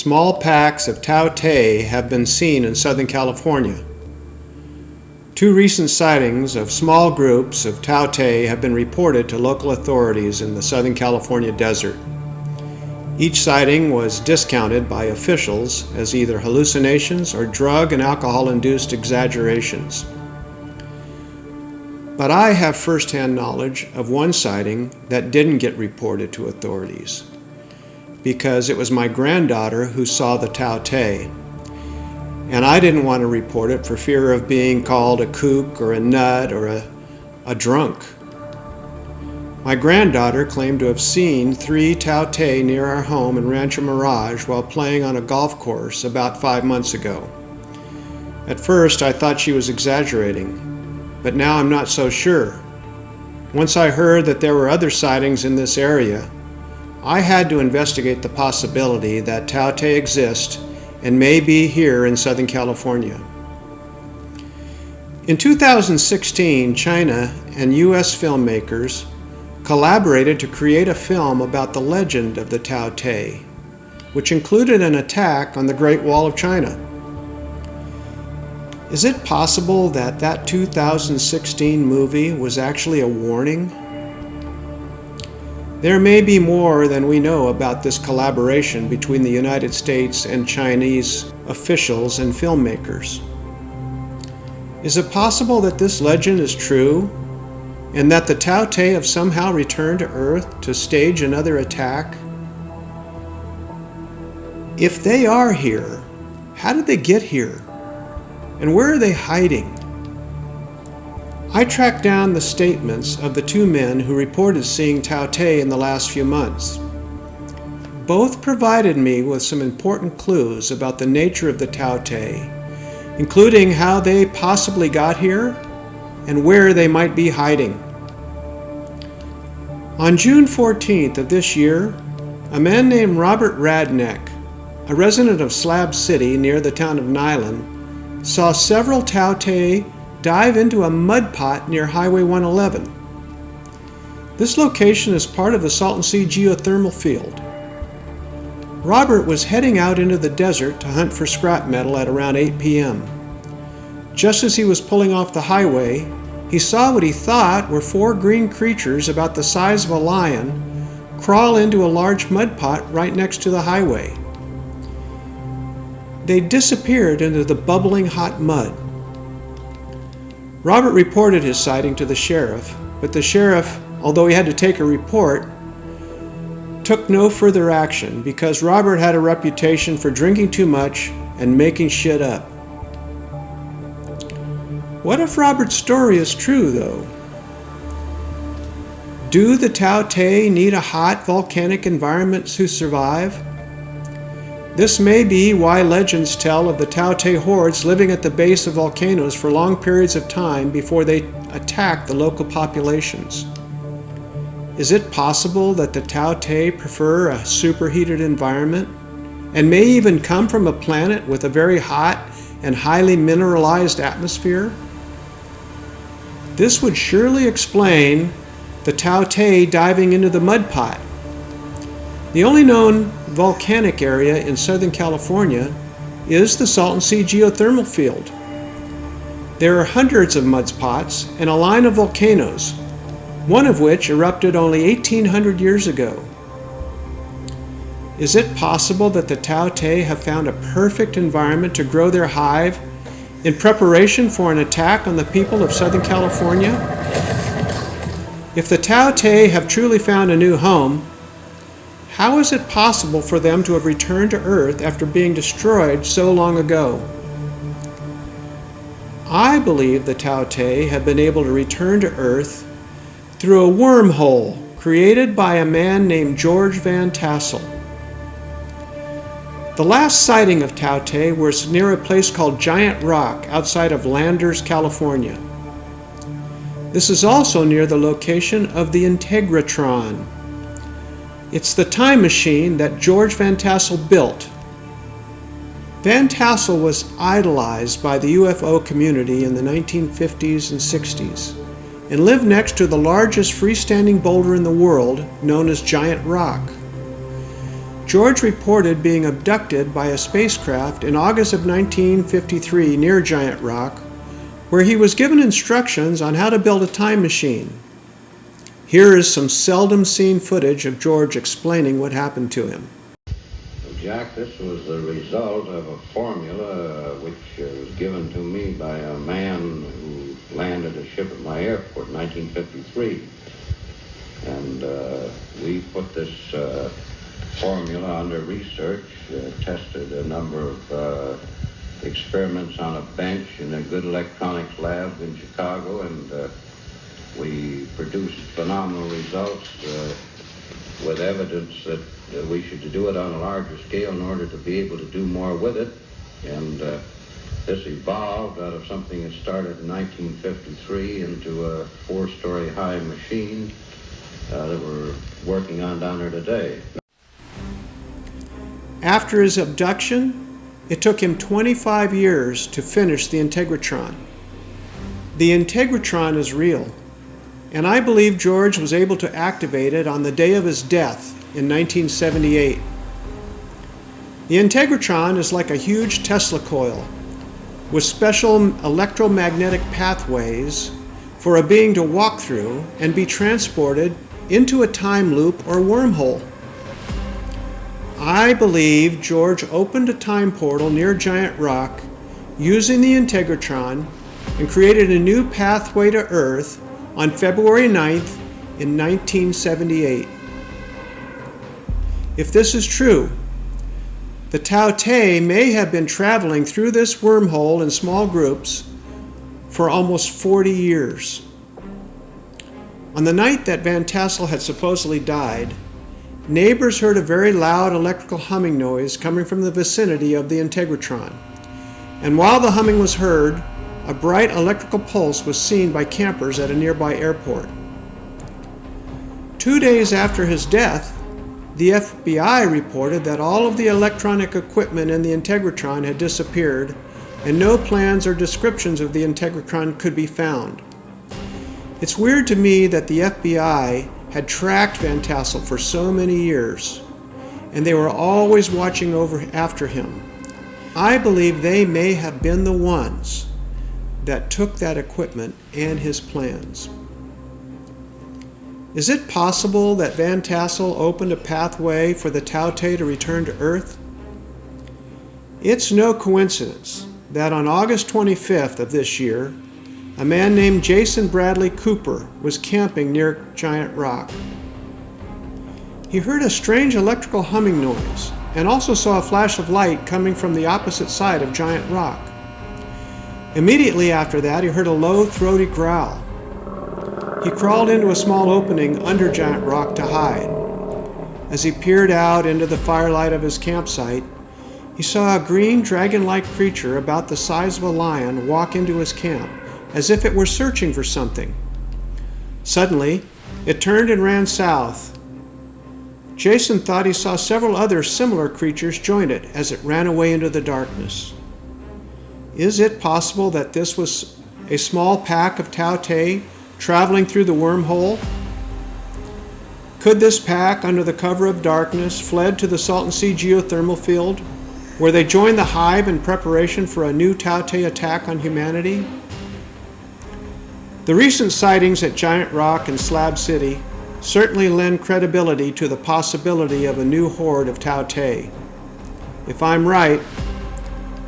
small packs of Tao Tei have been seen in Southern California. 2 recent sightings of small groups of Tao Tei have been reported to local authorities in the Southern California desert. Each sighting was discounted by officials as either hallucinations or drug and alcohol-induced exaggerations. But I have first-hand knowledge of one sighting that didn't get reported to authorities, because it was my granddaughter who saw the Tao Tei, and I didn't want to report it for fear of being called a kook or a nut or a drunk. My granddaughter claimed to have seen 3 Tao Tei near our home in Rancho Mirage while playing on a golf course about 5 months ago. At first I thought she was exaggerating, but now I'm not so sure. Once I heard that there were other sightings in this area, I had to investigate the possibility that Tao Tei exist and may be here in Southern California. In 2016, China and U.S. filmmakers collaborated to create a film about the legend of the Tao Tei, which included an attack on the Great Wall of China. Is it possible that 2016 movie was actually a warning? There may be more than we know about this collaboration between the United States and Chinese officials and filmmakers. Is it possible that this legend is true, and that the Tao Tei have somehow returned to Earth to stage another attack? If they are here, how did they get here? And where are they hiding? I tracked down the statements of the 2 men who reported seeing Tao Tei in the last few months. Both provided me with some important clues about the nature of the Tao Tei, including how they possibly got here and where they might be hiding. On June 14th of this year, a man named Robert Radneck, a resident of Slab City near the town of Nylon, saw several Tao Tei dive into a mud pot near Highway 111. This location is part of the Salton Sea Geothermal Field. Robert was heading out into the desert to hunt for scrap metal at around 8 p.m. Just as he was pulling off the highway, he saw what he thought were 4 green creatures about the size of a lion crawl into a large mud pot right next to the highway. They disappeared into the bubbling hot mud. Robert reported his sighting to the sheriff, but the sheriff, although he had to take a report, took no further action because Robert had a reputation for drinking too much and making shit up. What if Robert's story is true, though? Do the Tao Tei need a hot volcanic environment to survive? This may be why legends tell of the Tao Tei hordes living at the base of volcanoes for long periods of time before they attack the local populations. Is it possible that the Tao Tei prefer a superheated environment and may even come from a planet with a very hot and highly mineralized atmosphere? This would surely explain the Tao Tei diving into the mud pot. The only known volcanic area in Southern California is the Salton Sea Geothermal Field. There are hundreds of mud pots and a line of volcanoes, one of which erupted only 1,800 years ago. Is it possible that the Tao Tei have found a perfect environment to grow their hive in preparation for an attack on the people of Southern California? If the Tao Tei have truly found a new home, how is it possible for them to have returned to Earth after being destroyed so long ago? I believe the Tao Tei have been able to return to Earth through a wormhole created by a man named George Van Tassel. The last sighting of Tao Tei was near a place called Giant Rock outside of Landers, California. This is also near the location of the Integratron. It's the time machine that George Van Tassel built. Van Tassel was idolized by the UFO community in the 1950s and 60s and lived next to the largest freestanding boulder in the world, known as Giant Rock. George reported being abducted by a spacecraft in August of 1953 near Giant Rock, where he was given instructions on how to build a time machine. Here is some seldom seen footage of George explaining what happened to him. Jack, this was the result of a formula which was given to me by a man who landed a ship at my airport in 1953. And we put this formula under research, tested a number of experiments on a bench in a good electronics lab in Chicago, and we produced phenomenal results with evidence that we should do it on a larger scale in order to be able to do more with it. And this evolved out of something that started in 1953 into a 4-story high machine that we're working on down here today. After his abduction, it took him 25 years to finish the Integratron. The Integratron is real, and I believe George was able to activate it on the day of his death in 1978. The Integratron is like a huge Tesla coil with special electromagnetic pathways for a being to walk through and be transported into a time loop or wormhole. I believe George opened a time portal near Giant Rock using the Integratron and created a new pathway to Earth on February 9th in 1978. If this is true, the Tao Tei may have been traveling through this wormhole in small groups for almost 40 years. On the night that Van Tassel had supposedly died, neighbors heard a very loud electrical humming noise coming from the vicinity of the Integratron. And while the humming was heard, a bright electrical pulse was seen by campers at a nearby airport. 2 days after his death, the FBI reported that all of the electronic equipment in the Integratron had disappeared, and no plans or descriptions of the Integratron could be found. It's weird to me that the FBI had tracked Van Tassel for so many years, and they were always watching after him. I believe they may have been the ones that took that equipment and his plans. Is it possible that Van Tassel opened a pathway for the Tao Tei to return to Earth? It's no coincidence that on August 25th of this year, a man named Jason Bradley Cooper was camping near Giant Rock. He heard a strange electrical humming noise and also saw a flash of light coming from the opposite side of Giant Rock. Immediately after that, he heard a low, throaty growl. He crawled into a small opening under Giant Rock to hide. As he peered out into the firelight of his campsite, he saw a green dragon-like creature about the size of a lion walk into his camp, as if it were searching for something. Suddenly, it turned and ran south. Jason thought he saw several other similar creatures join it as it ran away into the darkness. Is it possible that this was a small pack of Tao Tei traveling through the wormhole? Could this pack, under the cover of darkness, fled to the Salton Sea Geothermal Field, where they joined the hive in preparation for a new Tao Tei attack on humanity? The recent sightings at Giant Rock and Slab City certainly lend credibility to the possibility of a new horde of Tao Tei. If I'm right,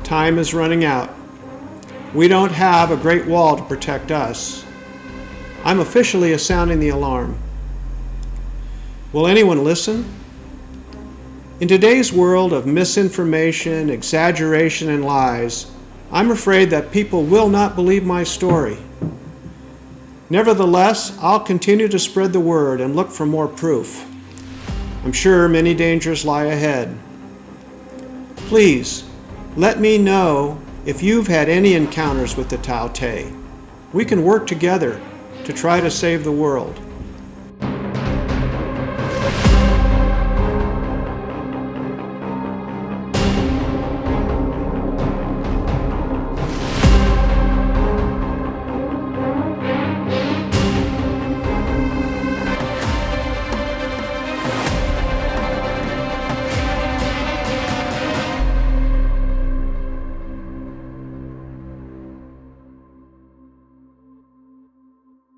time is running out. We don't have a great wall to protect us. I'm officially sounding the alarm. Will anyone listen? In today's world of misinformation, exaggeration, and lies, I'm afraid that people will not believe my story. Nevertheless, I'll continue to spread the word and look for more proof. I'm sure many dangers lie ahead. Please, let me know if you've had any encounters with the Tao Tei. We can work together to try to save the world.